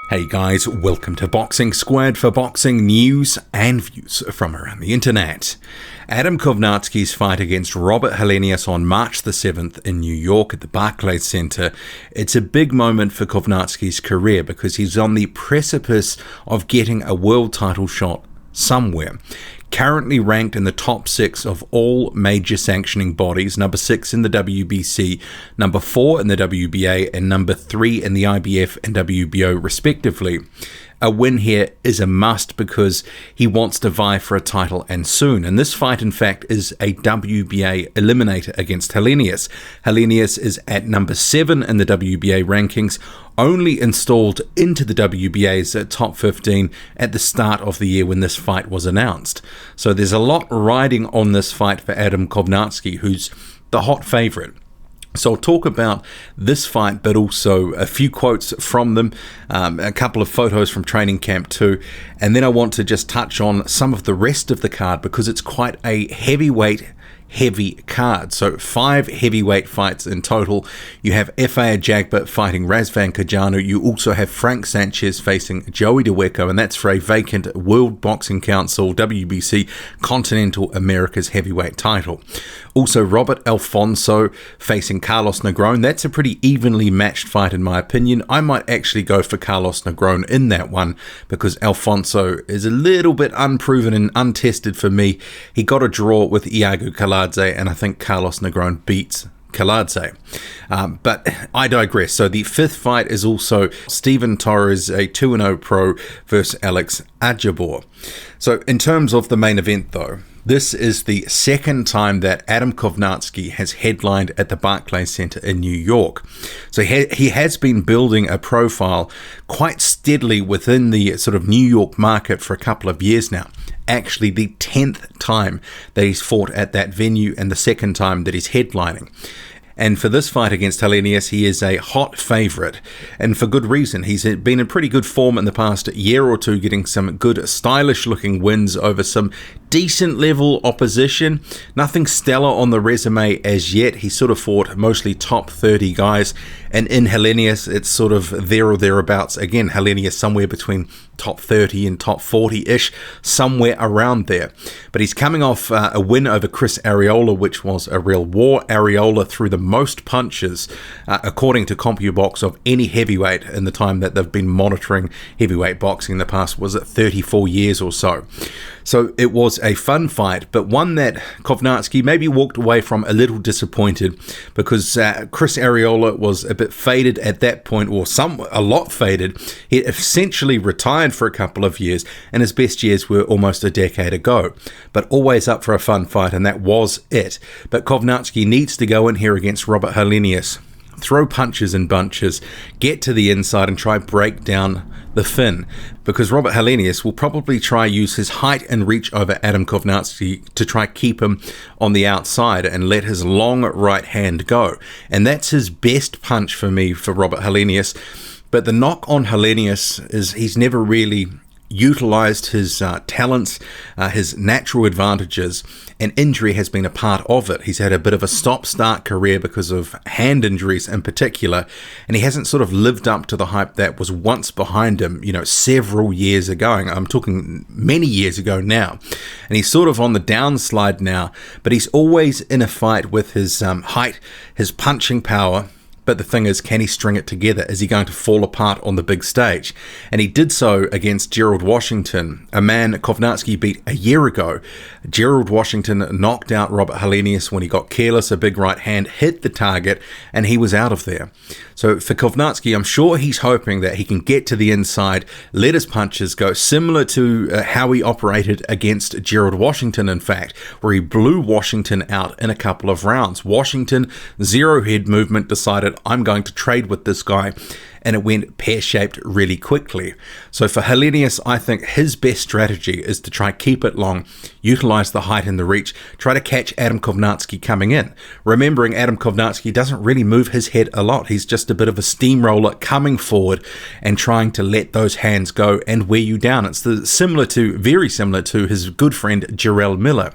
Hey guys, welcome to Boxing Squared for boxing news and views from around the internet. Adam Kownacki's fight against Robert Helenius on March the 7th in New York at the Barclays Center. It's a big moment for Kownacki's career because he's on the precipice of getting a world title shot somewhere. Currently ranked in the top 6 of all major sanctioning bodies, number 6 in the WBC, number 4 in the WBA, and number 3 in the IBF and WBO respectively. A win here is a must because he wants to vie for a title and soon. And this fight, in fact, is a WBA eliminator against Helenius. Helenius is at number 7 in the WBA rankings, only installed into the WBA's top 15 at the start of the year when this fight was announced. So there's a lot riding on this fight for Adam Kownacki, who's the hot favorite. So I'll talk about this fight, but also a few quotes from them, a couple of photos from training camp too, and then I want to just touch on some of the rest of the card because it's quite a heavy card. So 5 heavyweight fights in total. You have F.A. Ajagba fighting Razvan Kajanu. You also have Frank Sanchez facing Joey DeWeco, and that's for a vacant World Boxing Council WBC Continental America's heavyweight title. Also Robert Alfonso facing Carlos Negron. That's a pretty evenly matched fight in my opinion. I might actually go for Carlos Negron in that one because Alfonso is a little bit unproven and untested for me. He got a draw with Iago Kaladze, and I think Carlos Negron beats Kaladze. But I digress. So the 5th fight is also Steven Torres, a 2-0 pro, versus Alex Ajabor. So in terms of the main event though, this is the 2nd time that Adam Kownacki has headlined at the Barclays Center in New York. So he has been building a profile quite steadily within the sort of New York market for a couple of years now. Actually the 10th time that he's fought at that venue and the 2nd time that he's headlining. And for this fight against Helenius, he is a hot favourite, and for good reason. He's been in pretty good form in the past year or two, getting some good stylish-looking wins over some decent-level opposition. Nothing stellar on the resume as yet. He sort of fought mostly top 30 guys, and in Helenius, it's sort of there or thereabouts. Again, Helenius somewhere between top 30 and top 40-ish, somewhere around there. But he's coming off a win over Chris Arreola, which was a real war. Arreola threw the most punches, according to CompuBox, of any heavyweight in the time that they've been monitoring heavyweight boxing in the past, was it 34 years or so. So it was a fun fight, but one that Kownacki maybe walked away from a little disappointed because Chris Arreola was a bit faded at that point, or a lot faded. He essentially retired for a couple of years, and his best years were almost a decade ago. But always up for a fun fight, and that was it. But Kownacki needs to go in here against Robert Helenius, throw punches in bunches, get to the inside and try break down the fin, because Robert Helenius will probably try use his height and reach over Adam Kownacki to try keep him on the outside and let his long right hand go. And that's his best punch for me for Robert Helenius. But the knock on Helenius is he's never really utilized his talents, his natural advantages, and injury has been a part of it. He's had a bit of a stop-start career because of hand injuries in particular, and he hasn't sort of lived up to the hype that was once behind him, several years ago. I'm talking many years ago now, and he's sort of on the downslide now, but he's always in a fight with his height, his punching power. But the thing is, can he string it together? Is he going to fall apart on the big stage? And he did so against Gerald Washington, a man Kownacki beat a year ago. Gerald Washington knocked out Robert Helenius when he got careless. A big right hand hit the target, and he was out of there. So for Kownacki, I'm sure he's hoping that he can get to the inside, let his punches go, similar to how he operated against Gerald Washington, in fact, where he blew Washington out in a couple of rounds. Washington, zero head movement, decided, I'm going to trade with this guy, and it went pear-shaped really quickly. So for Helenius, I think his best strategy is to try keep it long, utilize the height and the reach, try to catch Adam Kownacki coming in. Remembering Adam Kownacki doesn't really move his head a lot. He's just a bit of a steamroller coming forward and trying to let those hands go and wear you down. It's very similar to his good friend Jarrell Miller.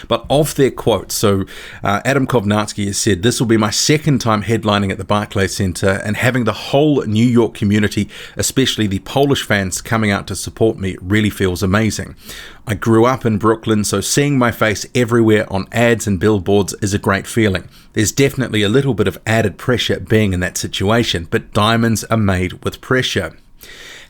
But of their quotes, so Adam Kownacki has said, "This will be my second time headlining at the Barclays Center, and having the whole New York community, especially the Polish fans, coming out to support me really feels amazing. I grew up in Brooklyn, so seeing my face everywhere on ads and billboards is a great feeling. There's definitely a little bit of added pressure being in that situation, but diamonds are made with pressure."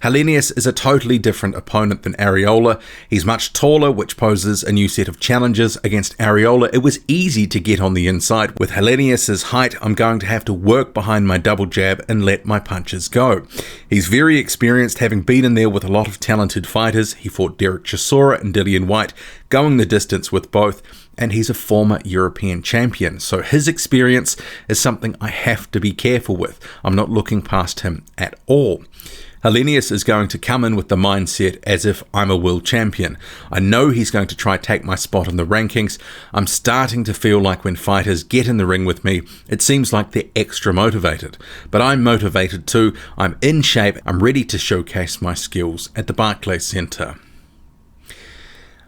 Helenius is a totally different opponent than Areola. He's much taller, which poses a new set of challenges. Against Areola, it was easy to get on the inside. With Helenius's height, I'm going to have to work behind my double jab and let my punches go. He's very experienced, having been in there with a lot of talented fighters. He fought Derek Chisora and Dillian Whyte, going the distance with both, and he's a former European champion. So his experience is something I have to be careful with. I'm not looking past him at all. Helenius is going to come in with the mindset as if I'm a world champion. I know he's going to try to take my spot in the rankings. I'm starting to feel like when fighters get in the ring with me, it seems like they're extra motivated. But I'm motivated too. I'm in shape. I'm ready to showcase my skills at the Barclays Center.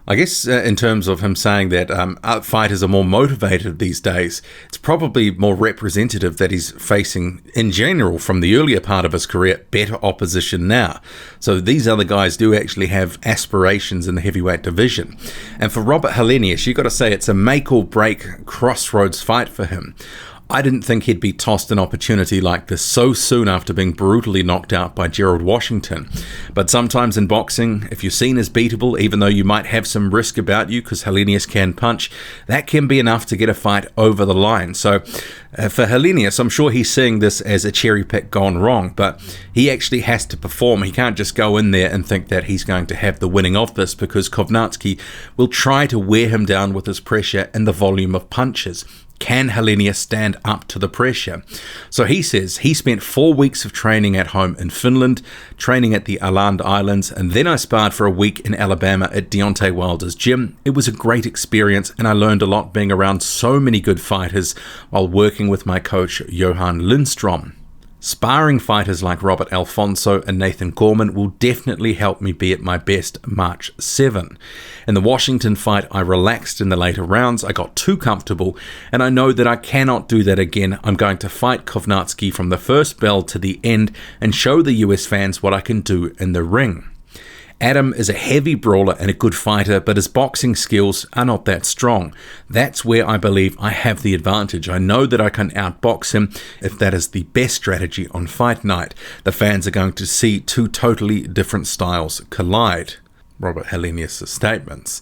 I guess in terms of him saying that fighters are more motivated these days, it's probably more representative that he's facing, in general, from the earlier part of his career, better opposition now. So these other guys do actually have aspirations in the heavyweight division. And for Robert Helenius, you've got to say it's a make or break crossroads fight for him. I didn't think he'd be tossed an opportunity like this so soon after being brutally knocked out by Gerald Washington. But sometimes in boxing, if you're seen as beatable, even though you might have some risk about you because Helenius can punch, that can be enough to get a fight over the line. So for Helenius, I'm sure he's seeing this as a cherry pick gone wrong, but he actually has to perform. He can't just go in there and think that he's going to have the winning of this, because Kownacki will try to wear him down with his pressure and the volume of punches. Can Helenius stand up to the pressure? So he says he spent 4 weeks of training at home in Finland, training at the Åland Islands, and then I sparred for a week in Alabama at Deontay Wilder's gym. It was a great experience, and I learned a lot being around so many good fighters while working with my coach Johan Lindstrom. Sparring fighters like Robert Alfonso and Nathan Gorman will definitely help me be at my best March 7. In the Washington fight, I relaxed in the later rounds, I got too comfortable, and I know that I cannot do that again. I'm going to fight Kownacki from the first bell to the end and show the US fans what I can do in the ring. Adam is a heavy brawler and a good fighter, but his boxing skills are not that strong. That's where I believe I have the advantage. I know that I can outbox him if that is the best strategy on fight night. The fans are going to see two totally different styles collide. Robert Helenius' statements.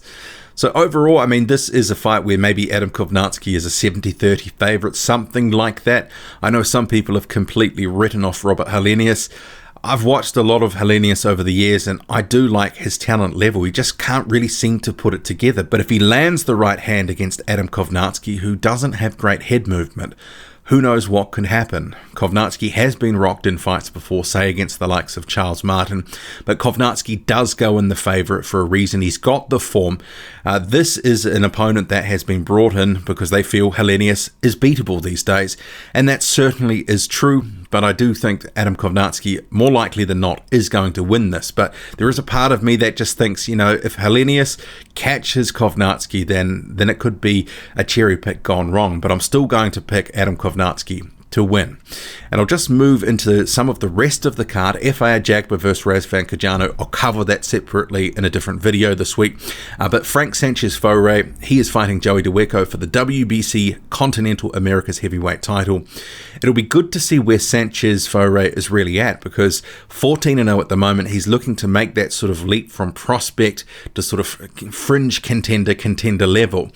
So overall, I mean, this is a fight where maybe Adam Kownacki is a 70-30 favourite, something like that. I know some people have completely written off Robert Helenius. I've watched a lot of Helenius over the years, and I do like his talent level. He just can't really seem to put it together. But if he lands the right hand against Adam Kownacki, who doesn't have great head movement, who knows what can happen. Kownacki has been rocked in fights before, say against the likes of Charles Martin, but Kownacki does go in the favourite for a reason. He's got the form. This is an opponent that has been brought in because they feel Helenius is beatable these days, and that certainly is true. But I do think Adam Kownacki, more likely than not, is going to win this. But there is a part of me that just thinks, you know, if Helenius catches Kownacki, then it could be a cherry pick gone wrong. But I'm still going to pick Adam Kownacki to win. And I'll just move into some of the rest of the card. FIA Jagba versus Razvan Kajano. I'll cover that separately in a different video this week. But Frank Sanchez-Foray, he is fighting Joey DeWeco for the WBC Continental Americas Heavyweight title. It'll be good to see where Sanchez-Foray is really at, because 14-0 at the moment, he's looking to make that sort of leap from prospect to sort of fringe contender level.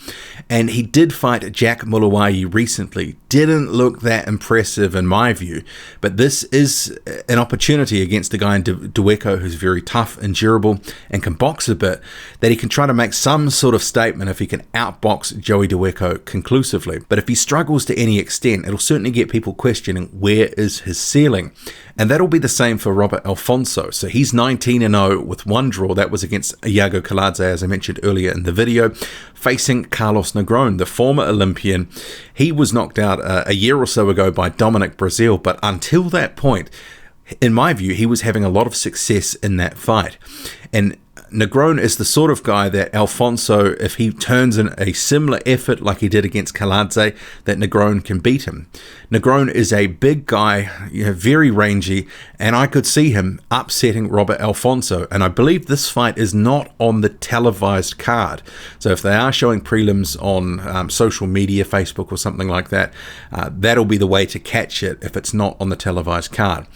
And he did fight Jack Mulawayi recently. Didn't look that impressive in my view, but this is an opportunity against a guy in DeWeco who's very tough and durable and can box a bit, that he can try to make some sort of statement if he can outbox Joey DeWeco conclusively. But if he struggles to any extent, it'll certainly get people questioning where is his ceiling. And that'll be the same for Robert Alfonso. So he's 19-0 with one draw. That was against Iago Kaladze, as I mentioned earlier in the video, facing Carlos Negron, the former Olympian. He was knocked out a year or so ago by Dominic Brazil, but until that point, in my view, he was having a lot of success in that fight. And Negron is the sort of guy that Alfonso, if he turns in a similar effort like he did against Kaladze, that Negron can beat him. Negron is a big guy, very rangy, and I could see him upsetting Robert Alfonso. And I believe this fight is not on the televised card. So if they are showing prelims on social media, Facebook or something like that, that'll be the way to catch it if it's not on the televised card.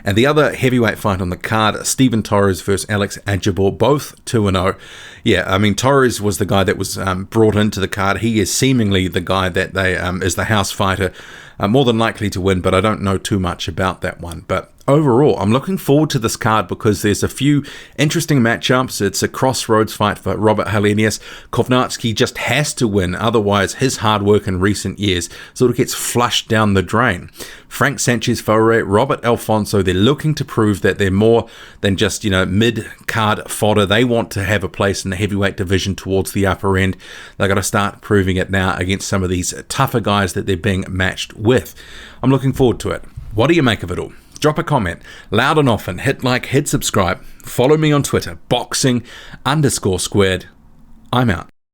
And the other heavyweight fight on the card, Steven Torres versus Alex Ajibor, both 2-0. Yeah, I mean, Torres was the guy that was brought into the card. He is seemingly the guy that they is the house fighter, more than likely to win, but I don't know too much about that one. But overall, I'm looking forward to this card because there's a few interesting matchups. It's a crossroads fight for Robert Helenius. Kownacki just has to win, otherwise his hard work in recent years sort of gets flushed down the drain. Frank Sanchez-Faure, Robert Alfonso, they're looking to prove that they're more than just, mid-card fodder. They want to have a place in the heavyweight division towards the upper end. They've got to start proving it now against some of these tougher guys that they're being matched with. I'm looking forward to it. What do you make of it all? Drop a comment, loud and often, hit like, hit subscribe, follow me on Twitter, boxing_squared. I'm out.